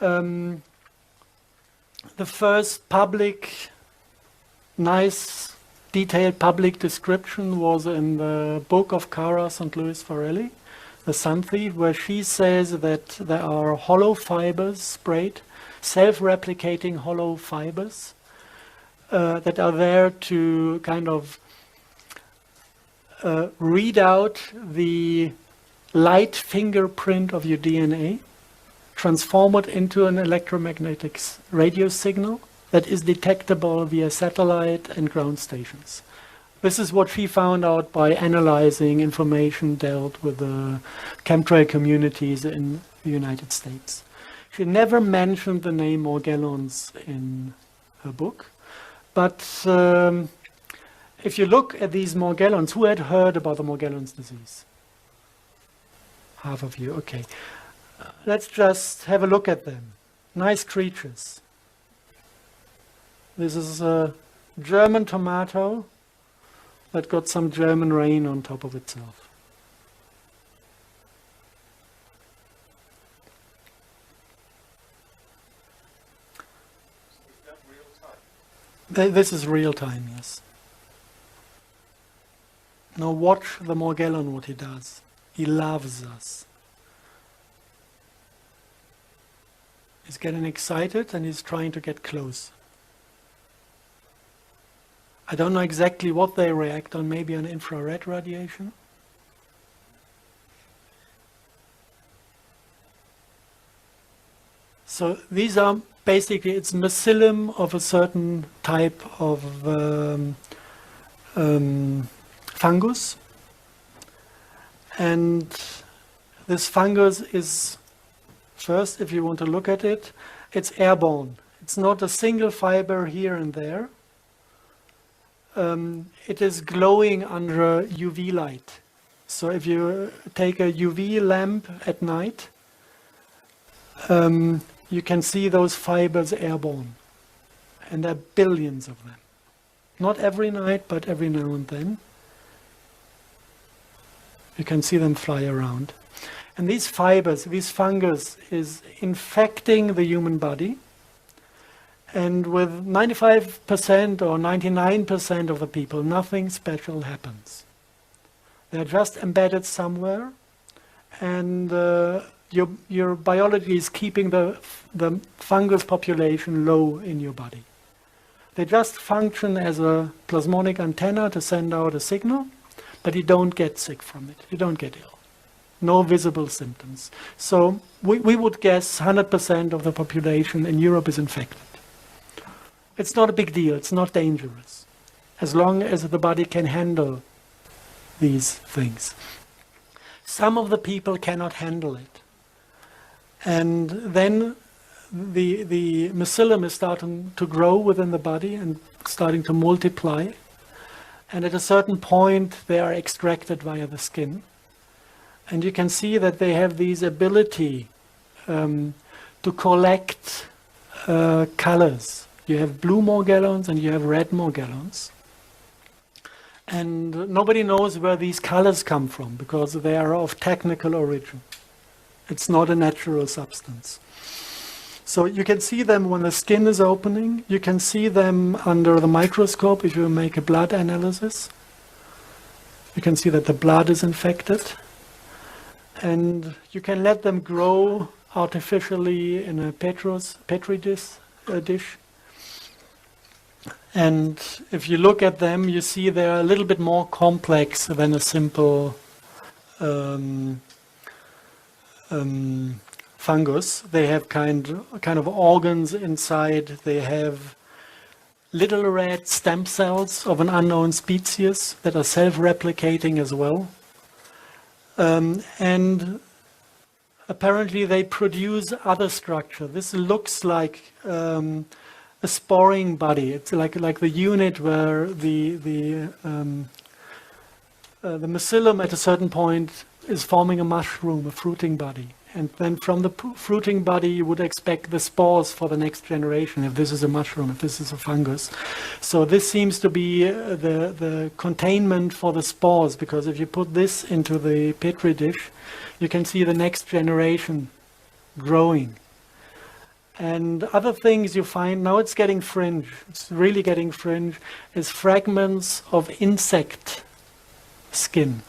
The first public, nice, detailed public description was in the book of Cara St. Louis Farrelly, The Sun Thief, where she says that there are hollow fibers sprayed, self-replicating hollow fibers that are there to kind of read out the light fingerprint of your DNA, transform it into an electromagnetic radio signal that is detectable via satellite and ground stations. This is what she found out by analyzing information dealt with the chemtrail communities in the United States. She never mentioned the name Morgellons in her book, but if you look at these Morgellons, who had heard about the Morgellons disease? Half of you, okay. Let's just have a look at them. Nice creatures. This is a German tomato that got some German rain on top of itself. Is that real time? This is real time, yes. Now watch the Morgellon, what he does. He loves us. He's getting excited and he's trying to get close. I don't know exactly what they react on, maybe on infrared radiation. So these are basically, it's mycelium of a certain type of fungus. And this fungus is, first, if you want to look at it, it's airborne. It's not a single fiber here and there. It is glowing under UV light. So if you take a UV lamp at night, you can see those fibers airborne. And there are billions of them. Not every night, but every now and then. You can see them fly around. And these fibers, this fungus is infecting the human body. And with 95% or 99% of the people, nothing special happens. They're just embedded somewhere, and your biology is keeping the fungus population low in your body. They just function as a plasmonic antenna to send out a signal, but you don't get sick from it. You don't get ill. No visible symptoms. So we would guess 100% of the population in Europe is infected. It's not a big deal. It's not dangerous, as long as the body can handle these things. Some of the people cannot handle it. And then the mycelium is starting to grow within the body and starting to multiply. And at a certain point, they are extracted via the skin. And you can see that they have this ability to collect colors. You have blue Morgellons and you have red Morgellons. And nobody knows where these colors come from because they are of technical origin. It's not a natural substance. So you can see them when the skin is opening. You can see them under the microscope if you make a blood analysis. You can see that the blood is infected. And you can let them grow artificially in a petri dish. And if you look at them, you see they're a little bit more complex than a simple fungus. They have kind of organs inside. They have little red stem cells of an unknown species that are self-replicating as well. And apparently they produce other structure. This looks like a sporing body. It's like the unit where the mycelium at a certain point is forming a mushroom, a fruiting body. And then from the fruiting body you would expect the spores for the next generation, if this is a mushroom, if this is a fungus. So this seems to be the containment for the spores, because if you put this into the petri dish, you can see the next generation growing. And other things you find, now it's getting fringe, it's really getting fringe, is fragments of insect skin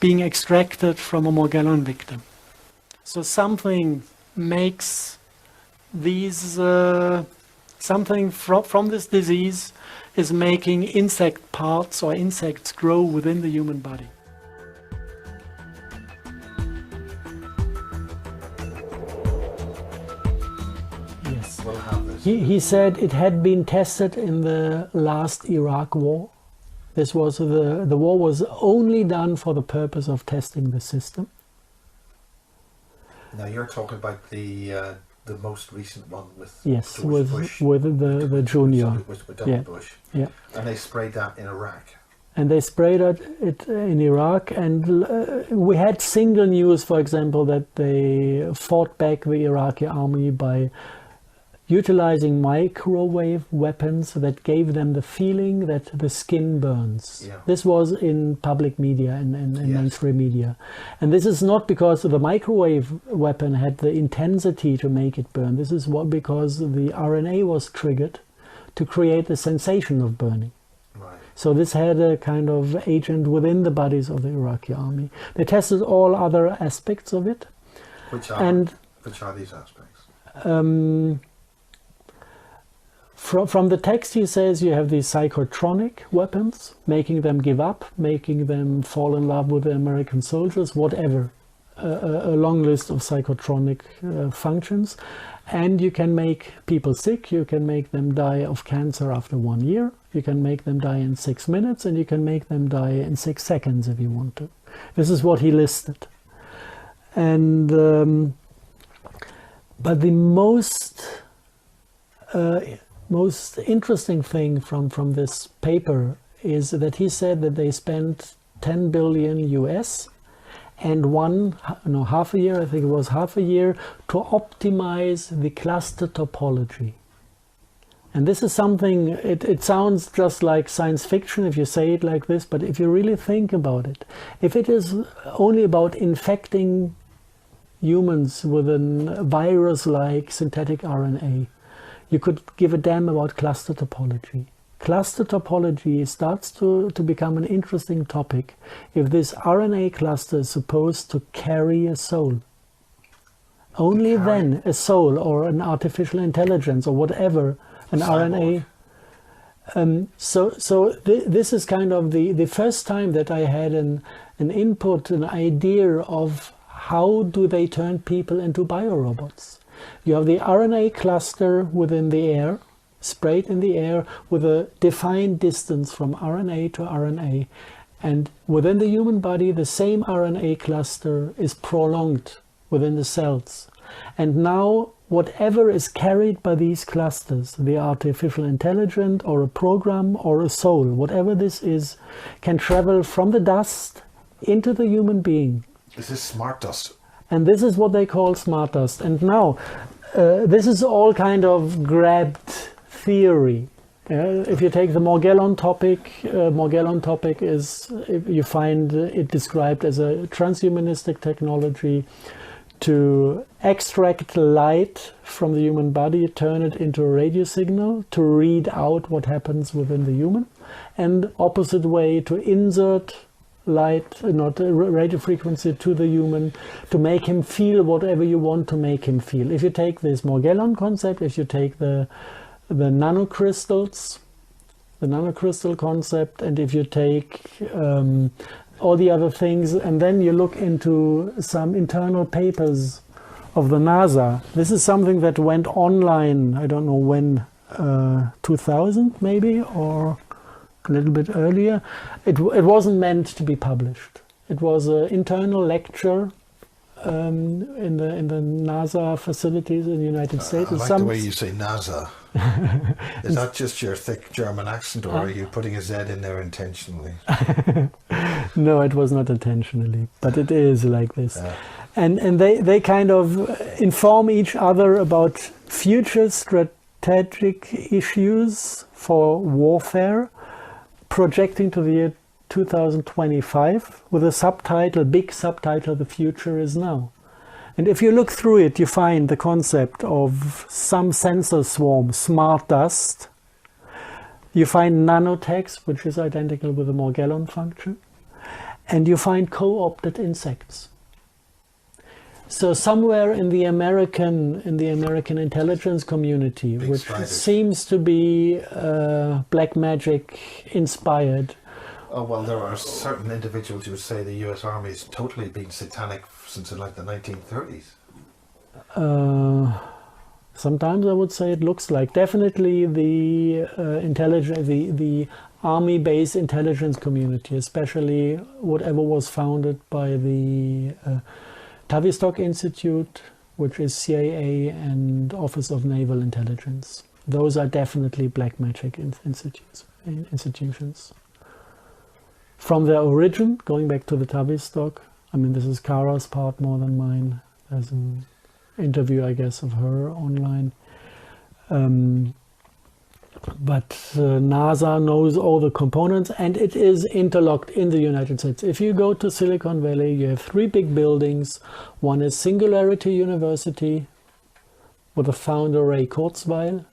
being extracted from a Morgellon victim. So something makes these, something from this disease is making insect parts or insects grow within the human body. Yes. We'll have this. He said it had been tested in the last Iraq war. This was the war was only done for the purpose of testing the system. Now you're talking about the most recent one with Yes, George Bush. with the junior. With Donald Bush. Yeah. And they sprayed that in Iraq. And they sprayed it in Iraq, and we had single news, for example, that they fought back the Iraqi army by utilizing microwave weapons that gave them the feeling that the skin burns. Yeah. This was in public media and Yes. mainstream media. And this is not because the microwave weapon had the intensity to make it burn. This is because the RNA was triggered to create the sensation of burning. Right. So this had a kind of agent within the bodies of the Iraqi army. They tested all other aspects of it. Which are these aspects? From the text, he says you have these psychotronic weapons, making them give up, making them fall in love with the American soldiers, whatever. A long list of psychotronic functions. And you can make people sick, you can make them die of cancer after 1 year, you can make them die in 6 minutes, and you can make them die in 6 seconds if you want to. This is what he listed. And but the most interesting thing from this paper is that he said that they spent 10 billion US and half a year, I think it was half a year, to optimize the cluster topology. And this is something, it sounds just like science fiction if you say it like this, but if you really think about it, if it is only about infecting humans with a virus-like synthetic RNA, you could give a damn about cluster topology. Cluster topology starts to become an interesting topic if this RNA cluster is supposed to carry a soul. Only then a soul or an artificial intelligence or whatever, an RNA. This is kind of the first time that I had an input, an idea of how do they turn people into biorobots. You have the RNA cluster within the air, sprayed in the air with a defined distance from RNA to RNA. And within the human body, the same RNA cluster is prolonged within the cells. And now, whatever is carried by these clusters, the artificial intelligence or a program or a soul, whatever this is, can travel from the dust into the human being. This is smart dust. And this is what they call smart dust. And now, this is all kind of grabbed theory. If you take the Morgellon topic is, you find it described as a transhumanistic technology to extract light from the human body, turn it into a radio signal to read out what happens within the human, and opposite way to insert light, not radio frequency, to the human to make him feel whatever you want to make him feel. If you take this Morgellon concept, if you take the nanocrystals, the nanocrystal concept, and if you take all the other things, and then you look into some internal papers of the NASA. This is something that went online, I don't know when, 2000 maybe, or a little bit earlier. It wasn't meant to be published. It was an internal lecture in the NASA facilities in the United States. I like the way you say NASA. Is that just your thick German accent, or are you putting a Z in there intentionally? No, it was not intentionally, but it is like this. And they kind of inform each other about future strategic issues for warfare, projecting to the year 2025 with a subtitle, big subtitle, "The Future is Now." And if you look through it, you find the concept of some sensor swarm, smart dust. You find nanotechs, which is identical with the Morgellon function. And you find co-opted insects. So somewhere in the American intelligence community, Big which spiders. seems to be black magic inspired. Oh, well, there are certain individuals who would say the US Army has totally been satanic since like the 1930s. Sometimes I would say it looks like. Definitely the the army-based intelligence community, especially whatever was founded by the Tavistock Institute, which is CIA and Office of Naval Intelligence. Those are definitely black magic institutions. From their origin, going back to the Tavistock, I mean, this is Kara's part more than mine. There's an interview, I guess, of her online. But NASA knows all the components, and it is interlocked in the United States. If you go to Silicon Valley, you have three big buildings. One is Singularity University, with the founder Ray Kurzweil,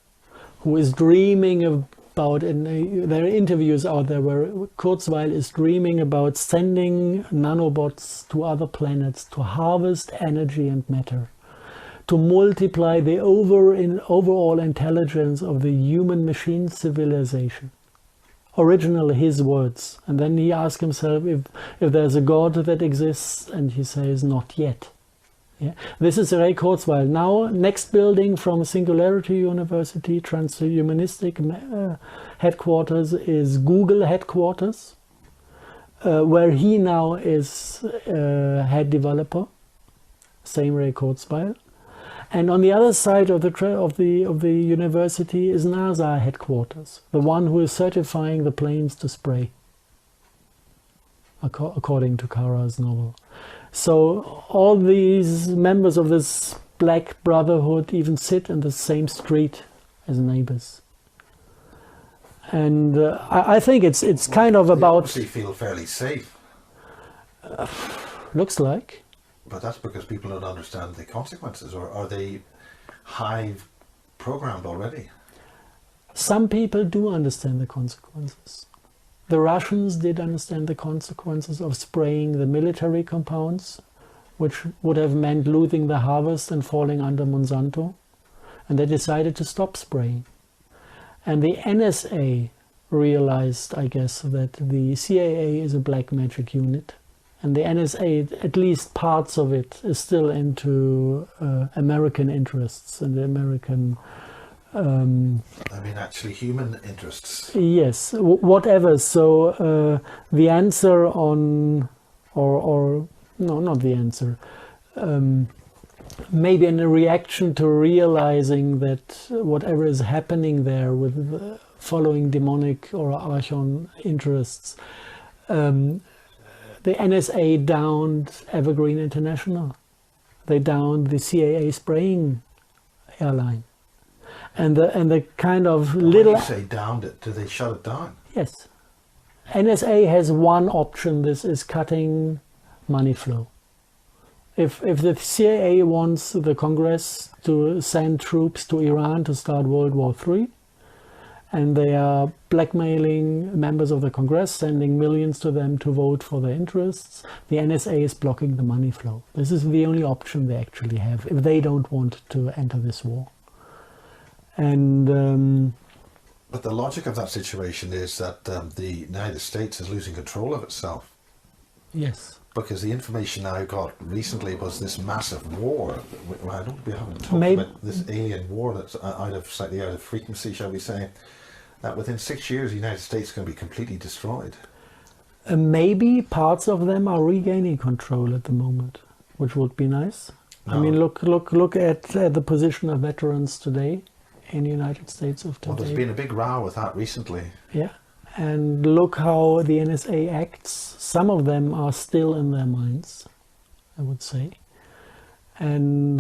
who is dreaming about, and there are interviews out there where Kurzweil is dreaming about sending nanobots to other planets to harvest energy and matter, to multiply the overall intelligence of the human-machine civilization. Originally his words. And then he asks himself if there's a God that exists, and he says, not yet. Yeah. This is Ray Kurzweil. Now, next building from Singularity University, Transhumanistic headquarters, is Google headquarters, where he now is head developer, same Ray Kurzweil. And on the other side of the university is NASA headquarters, the one who is certifying the planes to spray, according to Kara's novel. So all these members of this Black Brotherhood even sit in the same street as neighbors. And I think it's kind of about... They feel fairly safe. Looks like. But that's because people don't understand the consequences, or are they hive programmed already? Some people do understand the consequences. The Russians did understand the consequences of spraying the military compounds, which would have meant losing the harvest and falling under Monsanto, and they decided to stop spraying. And the NSA realized, I guess, that the CIA is a black magic unit. And the NSA, at least parts of it, is still into American interests and the American... I mean, actually human interests. Yes, whatever. So the answer on... or no, not the answer. Maybe in a reaction to realizing that whatever is happening there with following demonic or archon interests, the NSA downed Evergreen International. They downed the CAA spraying airline. And the kind of little... When you say downed it, do they shut it down? Yes. NSA has one option. This is cutting money flow. If the CIA wants the Congress to send troops to Iran to start World War III, and they are blackmailing members of the Congress, sending millions to them to vote for their interests, the NSA is blocking the money flow. This is the only option they actually have if they don't want to enter this war. And but the logic of that situation is that the United States is losing control of itself. yes. Because the information I got recently was this massive war. We haven't talked about this alien war that's slightly out of frequency, shall we say. That within 6 years, the United States is going to be completely destroyed. Maybe parts of them are regaining control at the moment, which would be nice. No. I mean, look at the position of veterans today in the United States of today. Well, there's been a big row with that recently. Yeah. And look how the NSA acts. Some of them are still in their minds, I would say. And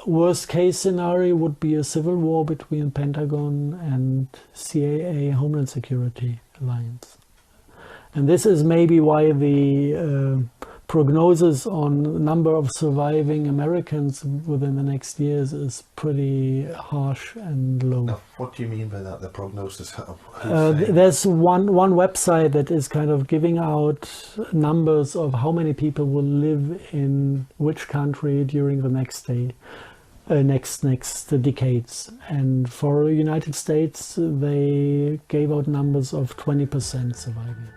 worst case scenario would be a civil war between Pentagon and CAA Homeland Security Alliance. And this is maybe why the prognosis on the number of surviving Americans within the next years is pretty harsh and low. Now, what do you mean by that, the prognosis? There's one website that is kind of giving out numbers of how many people will live in which country during the next decades. And for the United States, they gave out numbers of 20% surviving.